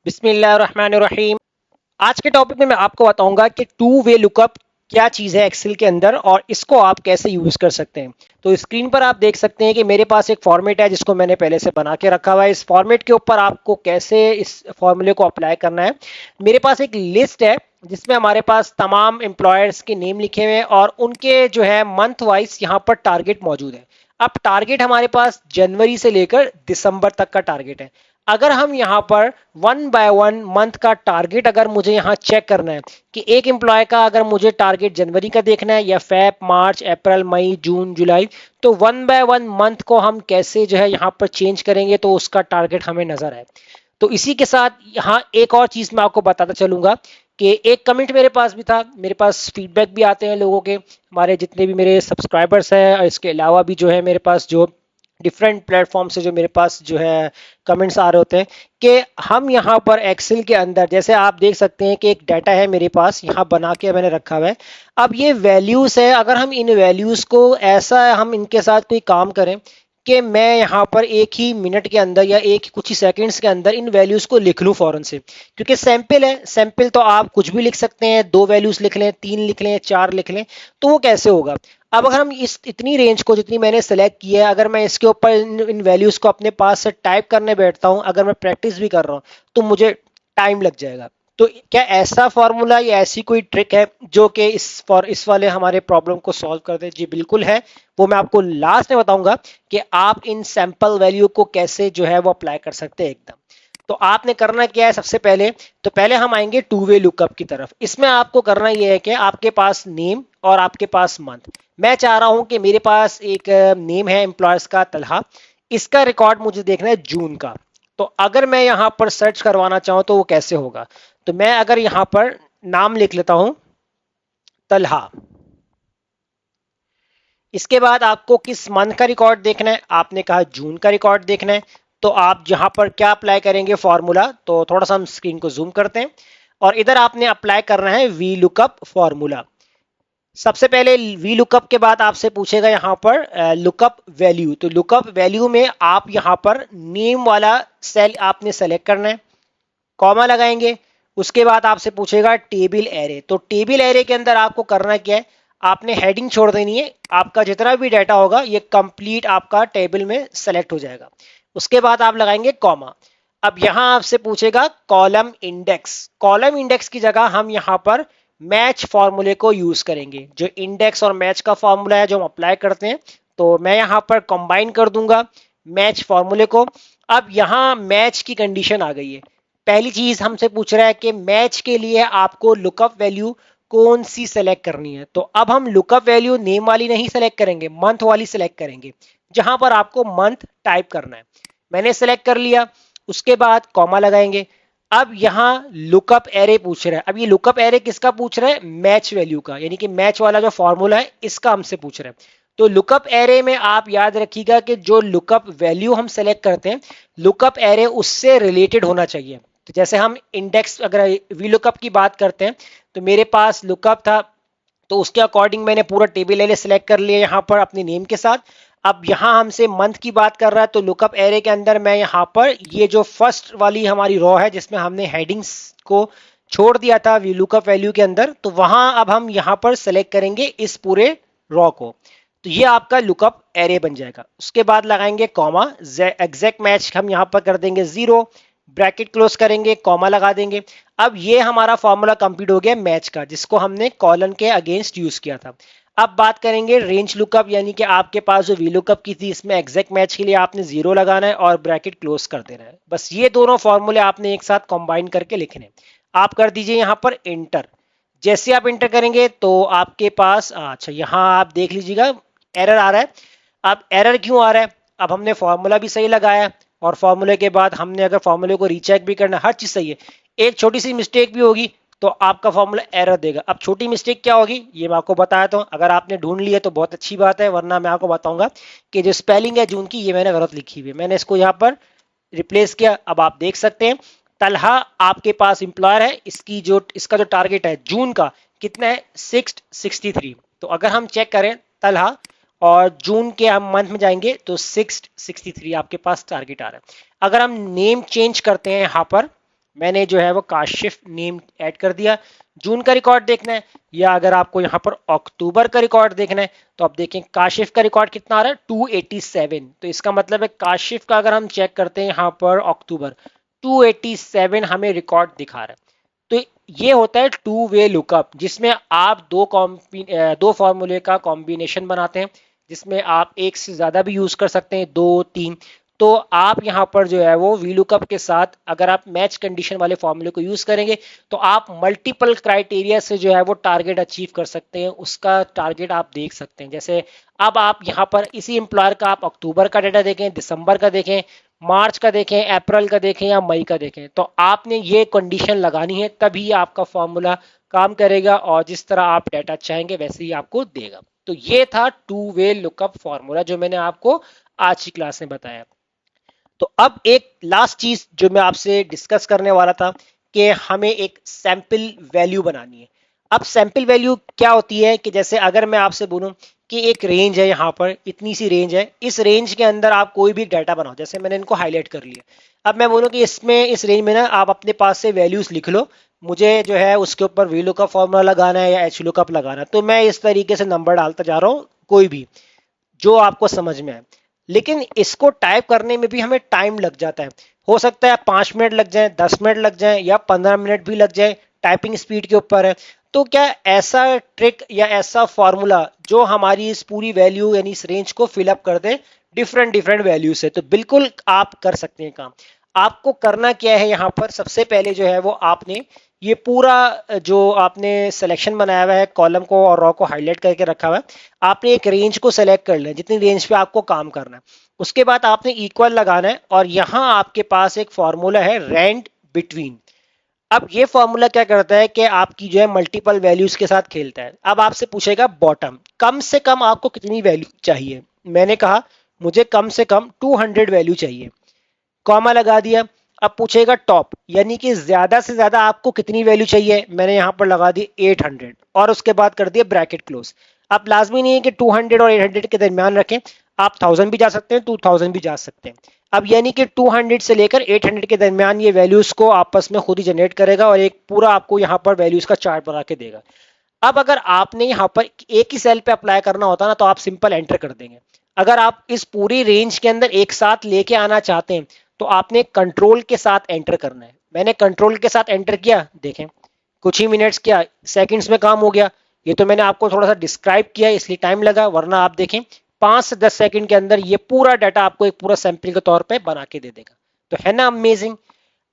बिस्मिल्लाहिर्रहमानिर्रहीम। आज के टॉपिक में मैं आपको बताऊंगा कि टू वे लुकअप क्या चीज़ है एक्सेल के अंदर और इसको आप कैसे यूज़ कर सकते हैं। तो स्क्रीन पर आप देख सकते हैं कि मेरे पास एक फॉर्मेट है जिसको मैंने पहले से बना के रखा हुआ है। इस फॉर्मेट के ऊपर आपको कैसे इस फॉर्मूले को अप्लाई करना है। मेरे पास एक लिस्ट है जिसमें हमारे पास तमाम एम्प्लॉयर्स के नेम लिखे हुए हैं और उनके जो है मंथ वाइज यहाँ पर टारगेट मौजूद है। अब टारगेट हमारे पास जनवरी से लेकर दिसंबर तक का टारगेट है। अगर हम यहाँ पर वन बाय वन मंथ का टारगेट अगर मुझे यहाँ चेक करना है कि एक एम्प्लॉय का अगर मुझे टारगेट जनवरी का देखना है या फेब, मार्च, अप्रैल, मई, जून, जुलाई, तो वन बाय वन मंथ को हम कैसे जो है यहाँ पर चेंज करेंगे तो उसका टारगेट हमें नजर आए। तो इसी के साथ यहाँ एक और चीज मैं आपको बताता चलूंगा कि एक कमेंट मेरे पास भी था। मेरे पास फीडबैक भी आते हैं लोगों के, हमारे जितने भी मेरे सब्सक्राइबर्स हैं और इसके अलावा भी जो है मेरे पास जो डिफरेंट प्लेटफॉर्म से जो मेरे पास जो है कमेंट्स आ रहे होते हैं कि हम यहाँ पर एक्सेल के अंदर जैसे आप देख सकते हैं कि एक डाटा है मेरे पास यहाँ बना के मैंने रखा हुआ है। अब ये वैल्यूज है, अगर हम इन वैल्यूज को ऐसा हम इनके साथ कोई काम करें कि मैं यहाँ पर एक ही मिनट के अंदर या एक कुछ ही सेकंड्स के अंदर इन वैल्यूज को लिख लूँ फौरन से, क्योंकि सैंपल है, सैंपल तो आप कुछ भी लिख सकते हैं, दो वैल्यूज लिख लें, तीन लिख लें, चार लिख लें, तो वो कैसे होगा। अब अगर हम इस इतनी रेंज को जितनी मैंने सेलेक्ट की है अगर मैं इसके ऊपर इन वैल्यूज को अपने पास से टाइप करने बैठता हूं, अगर मैं प्रैक्टिस भी कर रहा हूं तो मुझे टाइम लग जाएगा। तो क्या ऐसा फॉर्मूला या ऐसी कोई ट्रिक है जो कि इस वाले हमारे प्रॉब्लम को सॉल्व कर दे? जी बिल्कुल है। वो मैं आपको लास्ट में बताऊंगा कि आप इन सैंपल वैल्यू को कैसे जो है वो अप्लाई कर सकते हैं एकदम। तो आपने करना क्या है, सबसे पहले तो पहले हम आएंगे टू वे लुकअप की तरफ। इसमें आपको करना यह है कि आपके पास नेम और आपके पास मंथ। मैं चाह रहा हूं कि मेरे पास एक नेम है एम्प्लॉयर्स का तलहा, इसका रिकॉर्ड मुझे देखना है जून का। तो अगर मैं यहां पर सर्च करवाना चाहूं तो वो कैसे होगा, तो मैं अगर यहां पर नाम लिख लेता हूं तलहा, इसके बाद आपको किस मंथ का रिकॉर्ड देखना है, आपने कहा जून का रिकॉर्ड देखना है। तो आप यहां पर क्या अप्लाई करेंगे फॉर्मूला, तो थोड़ा सा हम स्क्रीन को जूम करते हैं और इधर आपने अप्लाई करना है वी लुकअप फॉर्मूला। सबसे पहले वी लुकअप के बाद आपसे पूछेगा यहां पर लुकअप वैल्यू। तो लुकअप वैल्यू में आप यहां पर नेम वाला सेल आपने सेलेक्ट करना है, कॉमा लगाएंगे। उसके बाद आपसे पूछेगा टेबल एरे। तो टेबल एरे के अंदर आपको करना क्या है, आपने हेडिंग छोड़ देनी है, आपका जितना भी डाटा होगा ये कंप्लीट आपका टेबल में सेलेक्ट हो जाएगा। उसके बाद आप लगाएंगे कॉमा। अब यहां आपसे पूछेगा कॉलम इंडेक्स। कॉलम इंडेक्स की जगह हम यहां पर मैच फॉर्मूले को यूज करेंगे। जो इंडेक्स और मैच का फॉर्मूला है जो हम अप्लाई करते हैं, तो मैं यहां पर कंबाइन कर दूंगा मैच फॉर्मूले को। अब यहां मैच की कंडीशन आ गई है। पहली चीज हमसे पूछ रहा है कि मैच के लिए आपको लुकअप वैल्यू कौन सी सेलेक्ट करनी है। तो अब हम लुकअप वैल्यू नेम वाली नहीं सेलेक्ट करेंगे, मंथ वाली सेलेक्ट करेंगे, जहां पर आपको मंथ टाइप करना है। मैंने सेलेक्ट कर लिया, उसके बाद कॉमा लगाएंगे। अब यहां लुकअप एरे पूछ रहा है। अब ये लुकअप एरे किसका पूछ रहा है, मैच वैल्यू का, यानी कि मैच वाला जो फॉर्मूला है इसका हमसे पूछ रहा है। तो लुकअप एरे में आप याद रखिएगा कि जो लुकअप वैल्यू हम सेलेक्ट करते हैं, लुकअप एरे उससे रिलेटेड होना चाहिए। तो जैसे हम इंडेक्स अगर वी लुकअप की बात करते हैं, तो मेरे पास लुकअप था, तो उसके अकॉर्डिंग मैंने पूरा टेबल एरे सेलेक्ट कर लिया यहाँ पर अपने नेम के साथ। अब यहाँ हमसे मंथ की बात कर रहा है, तो लुकअप एरे के अंदर मैं यहाँ पर ये जो फर्स्ट वाली हमारी रो है जिसमें हमने हेडिंग्स को छोड़ दिया था वी लुकअप वैल्यू के अंदर, तो वहां अब हम यहाँ पर सेलेक्ट करेंगे इस पूरे रो को। तो ये आपका लुकअप एरे बन जाएगा। उसके बाद लगाएंगे कॉमा, एग्जैक्ट मैच हम यहाँ पर कर देंगे 0, ब्रैकेट क्लोज करेंगे, कॉमा लगा देंगे। अब ये हमारा फॉर्मूला कंप्लीट हो गया मैच का, जिसको हमने कॉलन के अगेंस्ट यूज किया था। अब बात करेंगे रेंज लुकअप, यानी कि आपके पास जो वी लुकअप की थी इसमें एग्जैक्ट मैच के लिए आपने 0 लगाना है और ब्रैकेट क्लोज कर देना है। बस ये दोनों फॉर्मूले आपने एक साथ कंबाइन करके लिखने। आप कर दीजिए यहाँ पर इंटर। जैसे आप इंटर करेंगे तो आपके पास अच्छा यहाँ आप देख लीजिएगा एरर आ रहा है। अब एरर क्यों आ रहा है, अब हमने फॉर्मूला भी सही लगाया और फॉर्मूले के बाद हमने अगर फॉर्मूले को रीचेक भी करना, हर चीज सही है, एक छोटी सी मिस्टेक भी होगी तो आपका फॉर्मूला एरर देगा। अब छोटी मिस्टेक क्या होगी ये मैं आपको बताया, तो अगर आपने ढूंढ लिया तो बहुत अच्छी बात है, वरना मैं आपको बताऊंगा कि जो स्पेलिंग है जून की ये मैंने गलत लिखी हुई है, मैंने इसको यहाँ पर रिप्लेस किया। अब आप देख सकते हैं तलहा आपके पास इंप्लॉयर है, इसका जो टारगेट है जून का कितना है 663। तो अगर हम चेक करें तलहा और जून के हम मंथ में जाएंगे तो 663 आपके पास टारगेट आ रहा है। अगर हम नेम चेंज करते हैं यहाँ पर मैंने जो है वो काशिफ नेम ऐड कर दिया। जून का रिकॉर्ड देखना है या अगर आपको यहाँ पर अक्टूबर का रिकॉर्ड देखना है तो आप देखें काशिफ का रिकॉर्ड कितना आ रहा है 287। तो इसका मतलब है काशिफ का अगर हम चेक करते हैं यहाँ पर अक्टूबर 287 हमें रिकॉर्ड दिखा रहा है। तो ये होता है टू वे लुकअप जिसमें आप दो फॉर्मूले का कॉम्बिनेशन बनाते हैं जिसमें आप एक से ज्यादा भी यूज कर सकते हैं, दो तीन। तो आप यहाँ पर जो है वो वी लुकअप के साथ अगर आप मैच कंडीशन वाले फॉर्मूले को यूज करेंगे तो आप मल्टीपल क्राइटेरिया से जो है वो टारगेट अचीव कर सकते हैं, उसका टारगेट आप देख सकते हैं। जैसे अब आप यहाँ पर इसी एम्प्लॉयर का आप अक्टूबर का डेटा देखें, दिसंबर का देखें, मार्च का देखें, अप्रैल का देखें या मई का देखें, तो आपने ये कंडीशन लगानी है तभी आपका फॉर्मूला काम करेगा और जिस तरह आप डाटा चाहेंगे वैसे ही आपको देगा। तो ये था टू वे लुकअप फॉर्मूला जो मैंने आपको आज की क्लास में बताया। तो अब एक लास्ट चीज जो मैं आपसे डिस्कस करने वाला था कि हमें एक सैंपल वैल्यू बनानी है। अब सैंपल वैल्यू क्या होती है कि जैसे अगर मैं आपसे बोलूं कि एक रेंज है, यहाँ पर इतनी सी रेंज है, इस रेंज के अंदर आप कोई भी डाटा बनाओ, जैसे मैंने इनको हाईलाइट कर लिया। अब मैं बोलूं कि इसमें इस रेंज में ना आप अपने पास से वैल्यूज लिख लो, मुझे जो है उसके ऊपर वी लुकअप फॉर्मूला लगाना है या एच लुकअप लगाना है। तो मैं इस तरीके से नंबर डालता जा रहा हूँ, कोई भी जो आपको समझ में आए। लेकिन इसको टाइप करने में भी हमें टाइम लग जाता है। हो सकता है 5 मिनट लग जाए, 10 मिनट लग जाए या 15 मिनट भी लग जाए, टाइपिंग स्पीड के ऊपर है। तो क्या ऐसा ट्रिक या ऐसा फॉर्मूला जो हमारी इस पूरी वैल्यू यानी इस रेंज को फिलअप कर दे डिफरेंट डिफरेंट वैल्यू से? तो बिल्कुल आप कर सकते हैं काम। आपको करना क्या है, यहाँ पर सबसे पहले जो है वो आपने ये पूरा जो आपने सिलेक्शन बनाया हुआ है, कॉलम को और रो को हाईलाइट करके रखा हुआ है, आपने एक रेंज को सेलेक्ट कर लिया जितनी रेंज पे आपको काम करना है। उसके बाद आपने इक्वल लगाना है और यहां आपके पास एक फॉर्मूला है रैंड बिटवीन। अब ये फॉर्मूला क्या करता है कि आपकी जो है मल्टीपल वैल्यूज के साथ खेलता है। अब आपसे पूछेगा बॉटम, कम से कम आपको कितनी वैल्यू चाहिए? मैंने कहा मुझे कम से कम 200 वैल्यू चाहिए, कॉमा लगा दिया। अब पूछेगा टॉप यानी कि ज्यादा से ज्यादा आपको कितनी वैल्यू चाहिए? मैंने यहां पर लगा दी 800 और उसके बाद कर दिया ब्रैकेट क्लोज। अब लाजमी नहीं है कि 200 और 800 के दरमियान रखें, आप 1000 भी जा सकते हैं, 2000 भी जा सकते हैं। अब यानी कि 200 से लेकर 800 के दरमियान ये वैल्यूज को आपस में खुद ही जनरेट करेगा और एक पूरा आपको यहाँ पर वैल्यूज का चार्ट बना के देगा। अब अगर आपने यहाँ पर एक ही सेल पे अप्लाई करना होता ना तो आप सिंपल एंटर कर देंगे। अगर आप इस पूरी रेंज के अंदर एक साथ लेके आना चाहते हैं तो आपने कंट्रोल के साथ एंटर करना है। मैंने कंट्रोल के साथ एंटर किया, देखें कुछ ही मिनट्स क्या सेकंड्स में काम हो गया। ये तो मैंने आपको थोड़ा सा डिस्क्राइब किया इसलिए टाइम लगा, वरना आप देखें 5 से 10 सेकंड के अंदर ये पूरा डाटा आपको एक पूरा सैंपल के तौर पे बना के दे देगा। तो है ना अमेजिंग।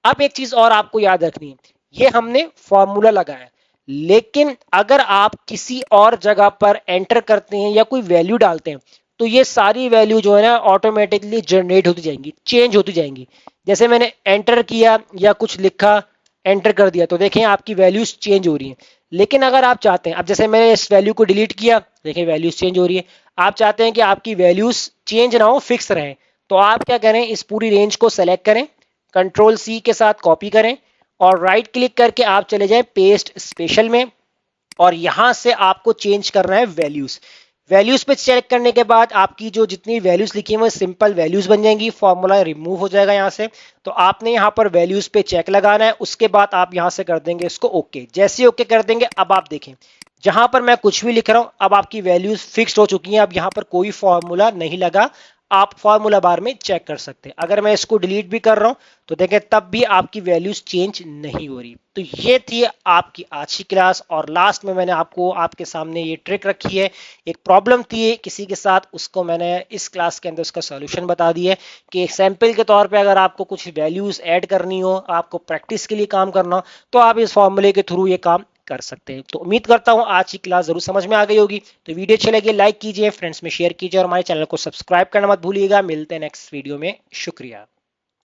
अब एक चीज और आपको याद रखनी है, ये हमने फॉर्मूला लगाया, लेकिन अगर आप किसी और जगह पर एंटर करते हैं या कोई वैल्यू डालते हैं तो ये सारी वैल्यू जो है ना ऑटोमेटिकली जनरेट होती जाएंगी, चेंज होती जाएंगी। जैसे मैंने एंटर किया या कुछ लिखा, एंटर कर दिया, तो देखें आपकी वैल्यूज चेंज हो रही हैं। लेकिन अगर आप चाहते हैं, अब जैसे मैंने इस वैल्यू को डिलीट किया, देखें वैल्यूज चेंज हो रही है। आप चाहते हैं कि आपकी वैल्यूज चेंज ना हो, फिक्स रहें, तो आप क्या करें, इस पूरी रेंज को सेलेक्ट करें, कंट्रोल सी के साथ कॉपी करें और राइट क्लिक करके आप चले जाएं पेस्ट स्पेशल में और यहां से आपको चेंज करना है वैल्यूज। वैल्यूज पे चेक करने के बाद आपकी जो जितनी वैल्यूज लिखी है वो सिंपल वैल्यूज बन जाएंगी, फॉर्मूला रिमूव हो जाएगा यहां से। तो आपने यहां पर वैल्यूज पे चेक लगाना है, उसके बाद आप यहां से कर देंगे इसको ओके। जैसे ओके कर देंगे, अब आप देखें जहां पर मैं कुछ भी लिख रहा हूं अब आपकी वैल्यूज फिक्स्ड हो चुकी हैं। अब यहां पर कोई फॉर्मूला नहीं लगा, आप फॉर्मूला बार में चेक कर सकते हैं। अगर मैं इसको डिलीट भी कर रहा हूं तो देखें तब भी आपकी वैल्यूज चेंज नहीं हो रही। तो ये थी आपकी आज की क्लास और लास्ट में मैंने आपको आपके सामने ये ट्रिक रखी है। एक प्रॉब्लम थी किसी के साथ, उसको मैंने इस क्लास के अंदर उसका सॉल्यूशन बता दिया कि एक सैंपल के तौर पे अगर आपको कुछ वैल्यूज ऐड करनी हो, आपको प्रैक्टिस के लिए काम करना हो, तो आप इस फॉर्मूले के थ्रू ये काम कर सकते हैं। तो उम्मीद करता हूं आज की क्लास जरूर समझ में आ गई होगी। तो वीडियो अच्छी लगी लाइक कीजिए, फ्रेंड्स में शेयर कीजिए और हमारे चैनल को सब्सक्राइब करना मत भूलिएगा। मिलते हैं नेक्स्ट वीडियो में, शुक्रिया।